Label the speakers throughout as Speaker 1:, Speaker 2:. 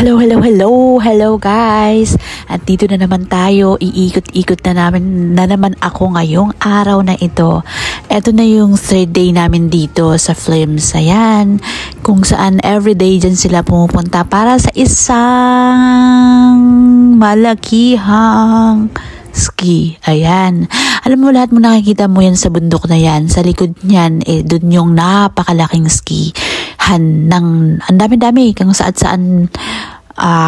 Speaker 1: Hello guys! At dito na naman tayo, iikot-ikot na naman ako ngayong araw na ito. Ito na yung third day namin dito sa Flames. Ayan, kung saan everyday dyan sila pumupunta para sa isang malakihang ski. Ayan. Alam mo, lahat mo nakikita mo yan sa bundok na yan. Sa likod niyan, dun yung napakalaking ski. Ang dami-dami kung saan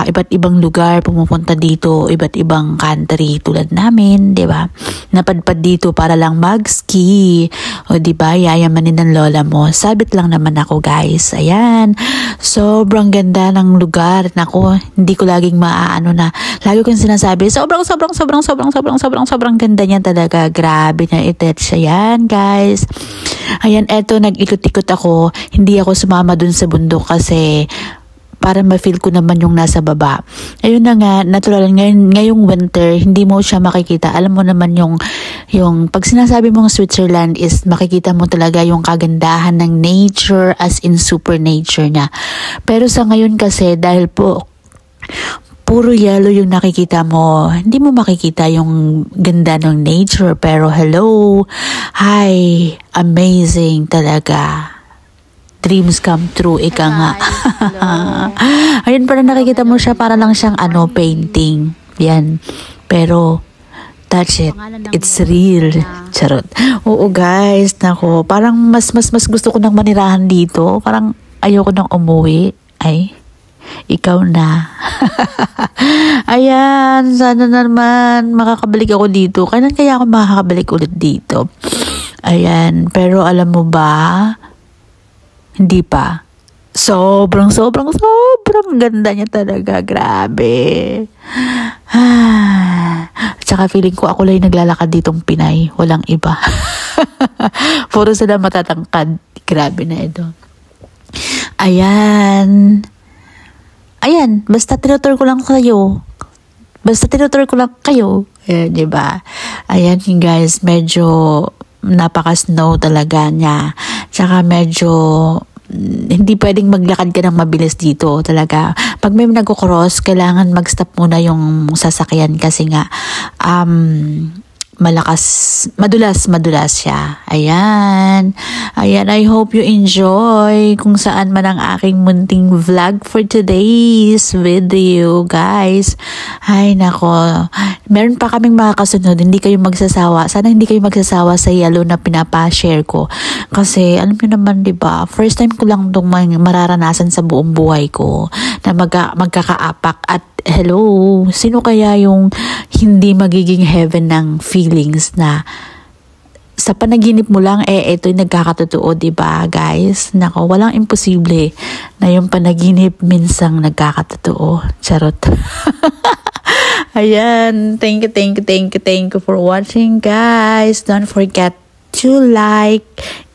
Speaker 1: iba't ibang lugar pumupunta dito, iba't ibang country tulad namin, 'di ba? Napadpad dito para lang mag-ski. O 'di ba, yayamanin ng lola mo. Sabit lang naman ako, guys. Ayan. Sobrang ganda ng lugar. Nako, hindi ko laging lagi kong sinasabi, sobrang ganda niya talaga. Grabe na i-touch. Ayan, guys. Ayan, eto, nag-ikot-ikot ako. Hindi ako sumama dun sa bundok kasi para ma-feel ko naman yung nasa baba. Ayun na nga, natural, ngayong winter, hindi mo siya makikita. Alam mo naman yung pag sinasabi mong Switzerland is makikita mo talaga yung kagandahan ng nature as in super nature niya. Pero sa ngayon kasi, dahil puro yellow yung nakikita mo, hindi mo makikita yung ganda ng nature. Pero hello, hi, amazing talaga. Dreams come true, ika nga. Ayun, parang nakikita mo siya, para lang siyang painting. Yan. Pero, touch it. It's real. Charot. Oo, guys. Nako, parang mas gusto ko nang manirahan dito. Parang ayoko nang umuwi. Ay, ikaw na. Ayan, sana naman makakabalik ako dito. Kailan kaya ako makakabalik ulit dito? Ayan, pero alam mo ba, hindi pa. Sobrang ganda niya talaga. Grabe. Tsaka feeling ko ako lang naglalakad ditong Pinay. Walang iba. Puro sila matatangkad. Grabe na ito. Ayan. Basta tinutur ko lang kayo. Ayan, diba? Ayan, guys. Medyo napaka-snow talaga niya. Tsaka medyo hindi pwedeng maglakad ka ng mabilis dito talaga. Pag may nagko-cross, kailangan mag-stop muna yung sasakyan kasi nga madulas siya. Ayan, I hope you enjoy kung saan man ang aking munting vlog for today's video, guys. Ay, nako. Meron pa kaming mga kasunod. Hindi kayo magsasawa. Sana hindi kayo magsasawa sa yellow na pinapa-share ko. Kasi, alam niyo naman, diba, first time ko lang itong mararanasan sa buong buhay ko na magkakaapak. At hello, sino kaya yung hindi magiging heaven ng feelings na sa panaginip mo lang, ito'y nagkakatotoo, diba, guys? Nako, walang imposible na yung panaginip minsang nagkakatotoo. Charot. Ayan, thank you for watching, guys. Don't forget to like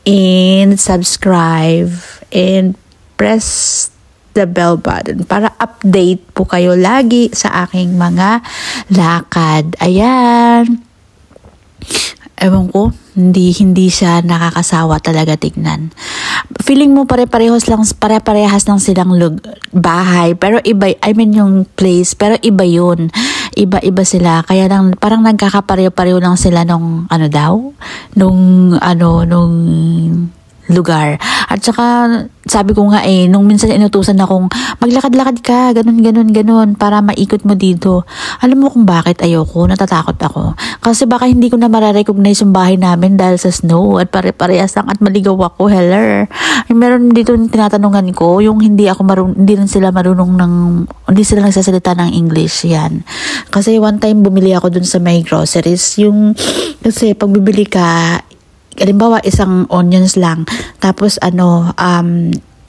Speaker 1: and subscribe and press the bell button para update po kayo lagi sa aking mga lakad. Ayan. Ewan ko, hindi siya nakakasawa talaga tignan. Feeling mo pare-parehas lang silang bahay, pero iba, yung place, pero iba yun. Iba-iba sila, kaya lang parang nagkakapareho-pareho lang sila nung lugar. At saka, sabi ko nga nung minsan inutusan akong maglakad-lakad ka, ganun, para maikot mo dito. Alam mo kung bakit ayoko, natatakot ako. Kasi baka hindi ko na mararecognize yung bahay namin dahil sa snow at pare-parehas lang at maligaw ako, heller. Meron dito tinatanungan ko, yung hindi sila nagsasalita ng English, yan. Kasi one time bumili ako dun sa may groceries, kasi pag bibili ka, halimbawa isang onions lang, tapos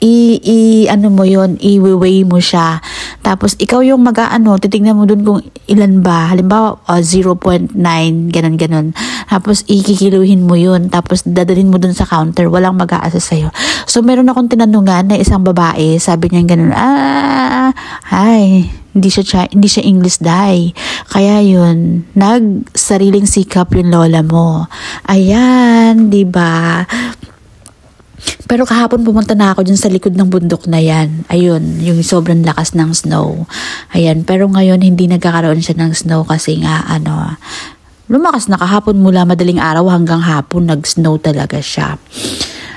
Speaker 1: i-weigh mo siya, tapos ikaw yung titignan mo dun kung ilan ba, halimbawa 0.9, ganun, tapos ikikiluhin mo yun, tapos dadalhin mo dun sa counter, walang mag-aasa sa'yo. So meron akong tinanungan na isang babae, sabi niya ganun, hindi siya English dahi. Kaya yun, nagsariling sikap yung lola mo. Ayan, 'di ba? Pero kahapon pumunta na ako dyan sa likod ng bundok na yan. Ayun, yung sobrang lakas ng snow. Ayan, pero ngayon hindi nagkakaroon siya ng snow kasi nga lumakas na kahapon mula madaling araw hanggang hapon nag-snow talaga siya.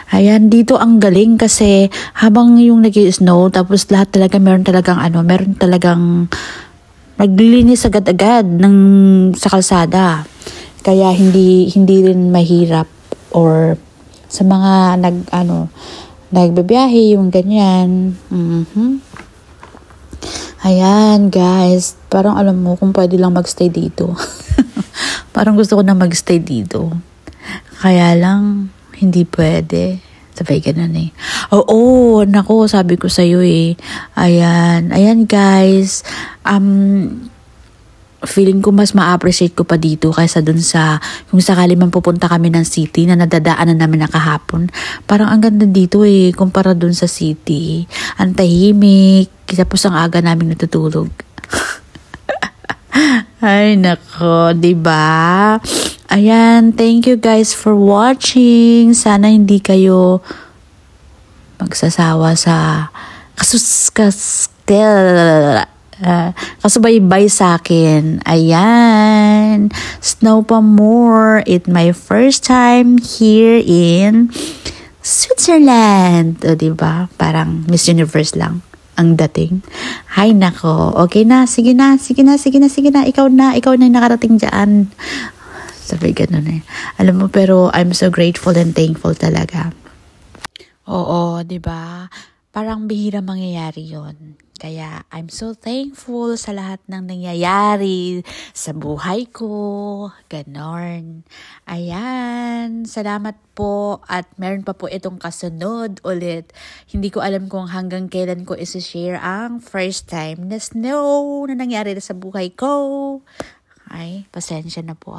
Speaker 1: Ayan, dito ang galing kasi habang yung nag-i-snow tapos lahat talaga meron talagang naglilinis agad-agad sa kalsada. Kaya hindi rin mahirap or sa mga nagbabiyahe yung ganyan. Ayan guys, parang alam mo kung pwede lang magstay dito. Parang gusto ko na magstay dito. Kaya lang hindi pwede. Sabay ganun eh. Oo, nako, sabi ko sa'yo eh. Ayan guys. Feeling ko mas ma-appreciate ko pa dito kaysa dun sa kung sakali man pupunta kami ng city na nadadaanan namin na kahapon. Parang ang ganda dito eh, kumpara dun sa city. Ang tahimik, tapos ang aga namin natutulog. Ay nako, diba? Ayan, thank you guys for watching. Sana hindi kayo magsasawa sa kasubaybay sa akin. Ayan. Snow pa more. It's my first time here in Switzerland. O, diba? Parang Miss Universe lang ang dating. Hay nako. Okay na. Sige na. Ikaw na yung nakarating dyan. Sabi ganun eh. Alam mo, pero I'm so grateful and thankful talaga. Oo, diba? Parang bihira mangyayari yon. Kaya I'm so thankful sa lahat ng nangyayari sa buhay ko. Ganon. Ayan. Salamat po. At meron pa po itong kasunod ulit. Hindi ko alam kung hanggang kailan ko isi-share ang first time na snow na nangyari sa buhay ko. Ay, pasensya na po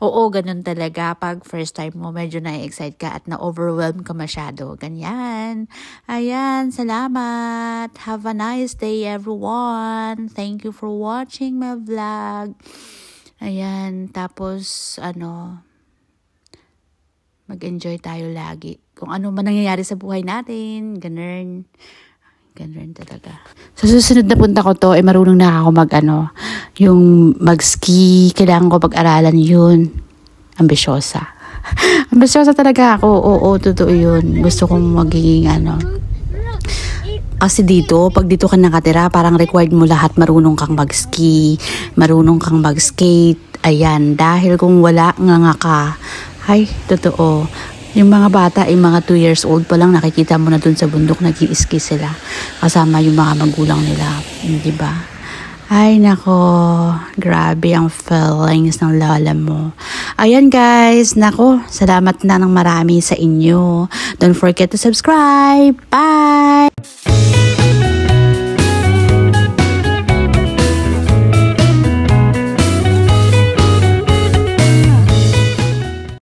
Speaker 1: Oo, ganun talaga. Pag first time mo, medyo na-excite ka at na-overwhelm ka masyado. Ganyan. Ayan, salamat. Have a nice day, everyone. Thank you for watching my vlog. Ayan, tapos, mag-enjoy tayo lagi. Kung ano man nangyayari sa buhay natin, ganun. Ganun talaga. Sa susunod na punta ko to, marunong na ako yung mag-ski. Kailangan ko pag-aralan yun. Ambisyosa. Ambisyosa talaga ako. Oo, totoo yun. Gusto kong magiging Kasi pag dito ka nakatira, parang required mo lahat. Marunong kang mag-ski, marunong kang mag-skate. Ayan, dahil kung wala nga ka, ay, totoo. Yung mga bata, yung mga 2 years old pa lang, nakikita mo na dun sa bundok, nag-i-ski sila. Kasama yung mga magulang nila. Di ba? Ay, nako. Grabe ang feelings ng lola mo. Ayan guys, nako. Salamat na ng marami sa inyo. Don't forget to subscribe. Bye!